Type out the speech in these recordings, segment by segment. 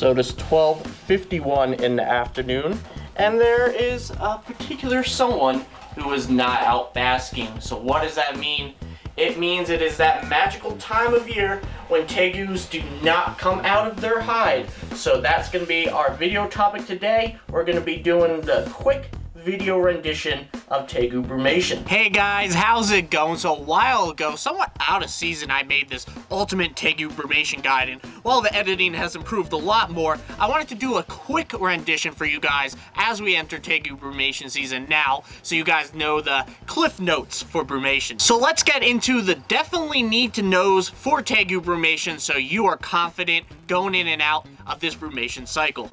So it is 12:51 in the afternoon, and there is a particular someone who is not out basking. So what does that mean? It means it is that magical time of year when tegus do not come out of their hide. So that's going to be our video topic today. We're going to be doing the quick video rendition of Tegu Brumation. Hey guys, how's it going? So a while ago, somewhat out of season, I made this ultimate Tegu Brumation guide, and while the editing has improved a lot more, I wanted to do a quick rendition for you guys as we enter Tegu Brumation season now, so you guys know the cliff notes for Brumation. So let's get into the definitely need to knows for Tegu Brumation so you are confident going in and out of this Brumation cycle.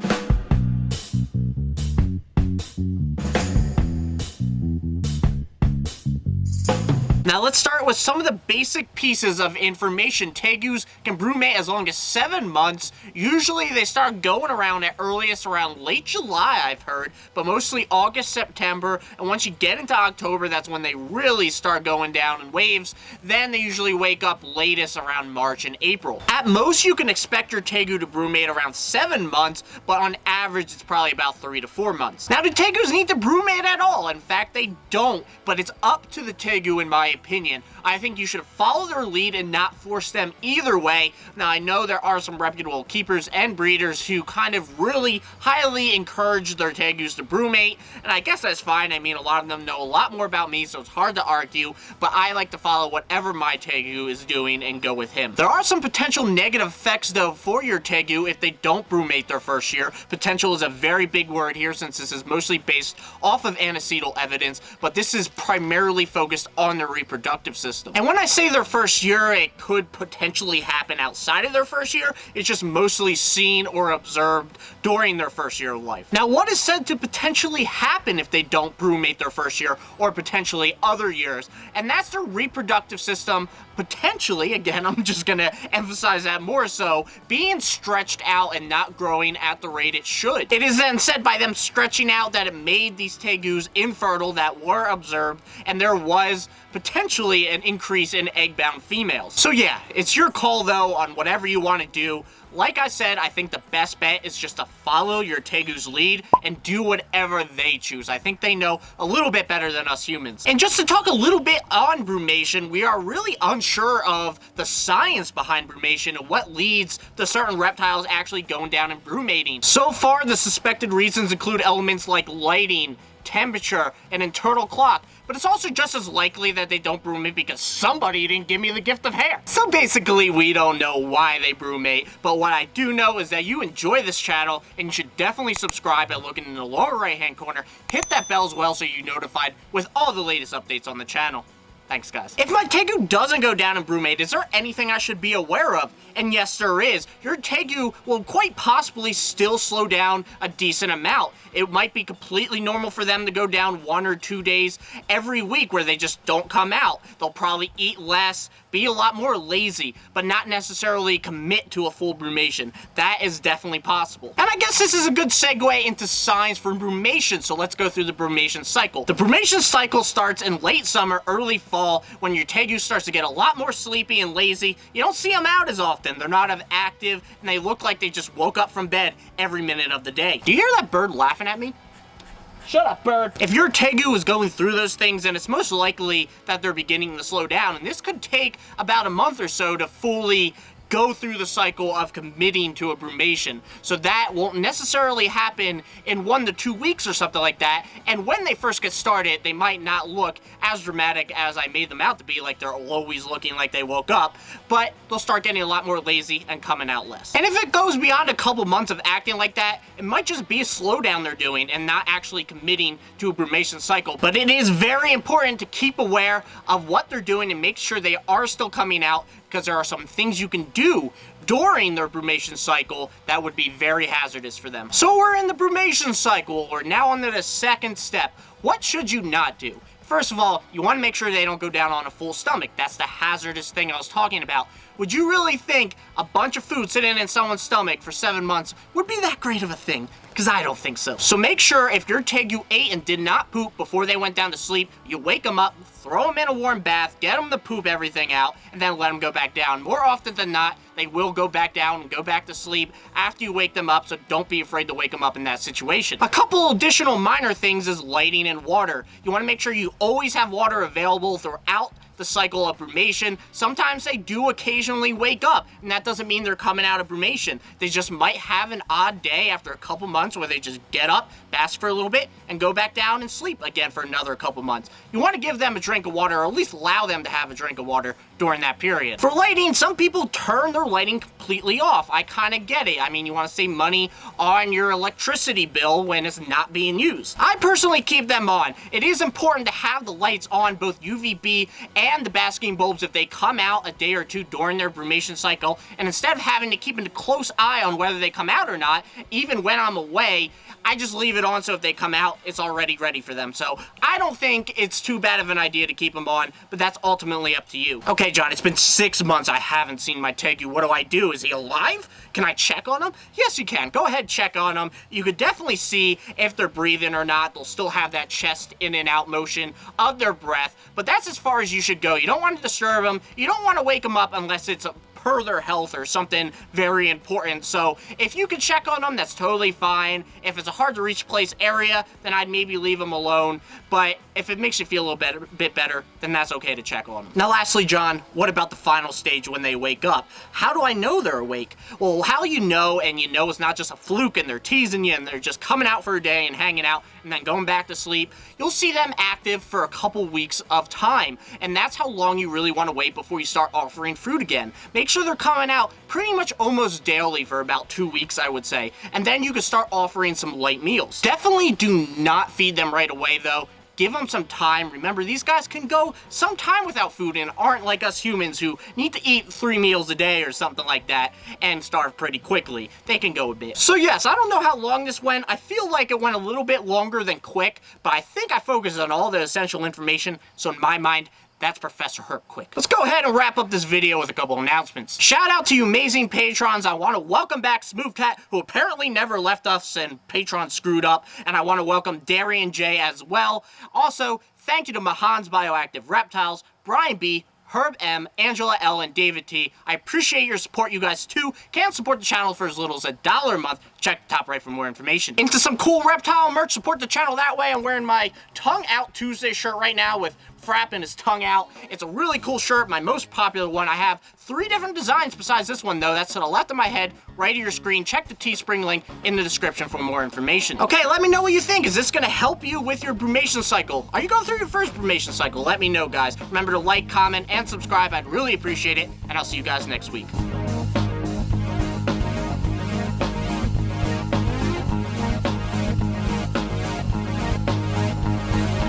Now let's start with some of the basic pieces of information. Tegus can brumate as long as 7 months. Usually they start going around at earliest around late July, I've heard, but mostly August, September, and once you get into October, that's when they really start going down in waves. Then they usually wake up latest around March and April. At most, you can expect your Tegu to brumate around 7 months, but on average, it's probably about 3 to 4 months. Now, do Tegus need to brumate at all? In fact, they don't, but it's up to the Tegu in my opinion. I think you should follow their lead and not force them either way. Now, I know there are some reputable keepers and breeders who kind of really highly encourage their Tegus to brumate, and I guess that's fine. I mean, a lot of them know a lot more about me, so it's hard to argue, but I like to follow whatever my Tegu is doing and go with him. There are some potential negative effects, though, for your Tegu if they don't brumate their first year. Potential is a very big word here since this is mostly based off of antecedent evidence, but this is primarily focused on their reproductive system. And when I say their first year, it could potentially happen outside of their first year. It's just mostly seen or observed during their first year of life. Now, what is said to potentially happen if they don't brumate their first year or potentially other years? And that's their reproductive system potentially, again, I'm just gonna emphasize that more so, being stretched out and not growing at the rate it should. It is then said by them stretching out that it made these tegus infertile that were observed, and there was potentially an increase in egg-bound females. So yeah, it's your call though on whatever you want to do. Like I said, I think the best bet is just to follow your Tegu's lead and do whatever they choose. I think they know a little bit better than us humans. And just to talk a little bit on brumation, we are really unsure of the science behind brumation and what leads to certain reptiles actually going down and brumating. So far, the suspected reasons include elements like lighting, temperature, and internal clock, but it's also just as likely that they don't brumate because somebody didn't give me the gift of hair. So basically, we don't know why they brumate, but what I do know is that you enjoy this channel, and you should definitely subscribe by looking in the lower right-hand corner, hit that bell as well so you're notified with all the latest updates on the channel. Thanks, guys. If my Tegu doesn't go down and brumate, is there anything I should be aware of? And yes, there is. Your Tegu will quite possibly still slow down a decent amount. It might be completely normal for them to go down 1 or 2 days every week where they just don't come out. They'll probably eat less, be a lot more lazy, but not necessarily commit to a full brumation. That is definitely possible. And I guess this is a good segue into signs for brumation, so let's go through the brumation cycle. The brumation cycle starts in late summer, early fall, when your Tegu starts to get a lot more sleepy and lazy. You don't see them out as often. They're not as active, and they look like they just woke up from bed every minute of the day. Do you hear that bird laughing at me? Shut up, bird. If your Tegu is going through those things, then it's most likely that they're beginning to slow down, and this could take about a month or so to fully go through the cycle of committing to a brumation. So that won't necessarily happen in 1 to 2 weeks or something like that. And when they first get started, they might not look as dramatic as I made them out to be, like they're always looking like they woke up, but they'll start getting a lot more lazy and coming out less. And if it goes beyond a couple months of acting like that, it might just be a slowdown they're doing and not actually committing to a brumation cycle. But it is very important to keep aware of what they're doing and make sure they are still coming out, because there are some things you can do during their brumation cycle that would be very hazardous for them. So we're in the brumation cycle. We're now on to the second step. What should you not do? First of all, you want to make sure they don't go down on a full stomach. That's the hazardous thing I was talking about. Would you really think a bunch of food sitting in someone's stomach for 7 months would be that great of a thing? Because I don't think so. So make sure if your Tegu ate and did not poop before they went down to sleep, you wake them up, throw them in a warm bath, get them to poop everything out, and then let them go back down. More often than not, they will go back down and go back to sleep after you wake them up, so don't be afraid to wake them up in that situation. A couple additional minor things is lighting and water. You want to make sure you always have water available throughout the cycle of brumation. Sometimes they do occasionally wake up, and that doesn't mean they're coming out of brumation. They just might have an odd day after a couple months where they just get up, bask for a little bit, and go back down and sleep again for another couple months. You want to give them a drink of water, or at least allow them to have a drink of water during that period. For lighting, some people turn their lighting completely off. I kind of get it. I mean, you want to save money on your electricity bill when it's not being used. I personally keep them on. It is important to have the lights on, both UVB and the basking bulbs, if they come out a day or two during their brumation cycle, and instead of having to keep a close eye on whether they come out or not, even when I'm away, I just leave it on so if they come out, it's already ready for them. So I don't think it's too bad of an idea to keep them on, but that's ultimately up to you. Okay, John, it's been 6 months. I haven't seen my Tegu. What do I do? Is he alive? Can I check on him? Yes, you can. Go ahead, check on him. You could definitely see if they're breathing or not. They'll still have that chest in and out motion of their breath, but that's as far as you should go. You don't want to disturb them. You don't want to wake them up unless it's per their health or something very important. So if you can check on them, that's totally fine. If it's a hard to reach place area, then I'd maybe leave them alone. But if it makes you feel a little bit better, then that's okay to check on them. Now lastly, John, what about the final stage when they wake up? How do I know they're awake? Well, how you know, and you know it's not just a fluke and they're teasing you and they're just coming out for a day and hanging out and then going back to sleep, you'll see them active for a couple weeks of time. And that's how long you really want to wait before you start offering food again. Make sure they're coming out pretty much almost daily for about 2 weeks, I would say. And then you can start offering some light meals. Definitely do not feed them right away though. Give them some time. Remember, these guys can go some time without food and aren't like us humans who need to eat 3 meals a day or something like that and starve pretty quickly. They can go a bit. So yes, I don't know how long this went. I feel like it went a little bit longer than quick, but I think I focused on all the essential information. So in my mind, that's Professor Herp quick. Let's go ahead and wrap up this video with a couple announcements. Shout out to you amazing patrons. I want to welcome back Smooth Cat, who apparently never left us and Patreon screwed up. And I want to welcome Darian J as well. Also, thank you to Mahan's Bioactive Reptiles, Brian B, Herb M, Angela L, and David T. I appreciate your support. You guys too can support the channel for as little as $1 a month. Check the top right for more information. Into some cool reptile merch. Support the channel that way. I'm wearing my Tongue Out Tuesday shirt right now with Frapp and his tongue out. It's a really cool shirt, my most popular one. I have 3 different designs besides this one though. That's to the left of my head, right of your screen. Check the Teespring link in the description for more information. Okay, let me know what you think. Is this gonna help you with your brumation cycle? Are you going through your first brumation cycle? Let me know, guys. Remember to like, comment, and subscribe. I'd really appreciate it, and I'll see you guys next week.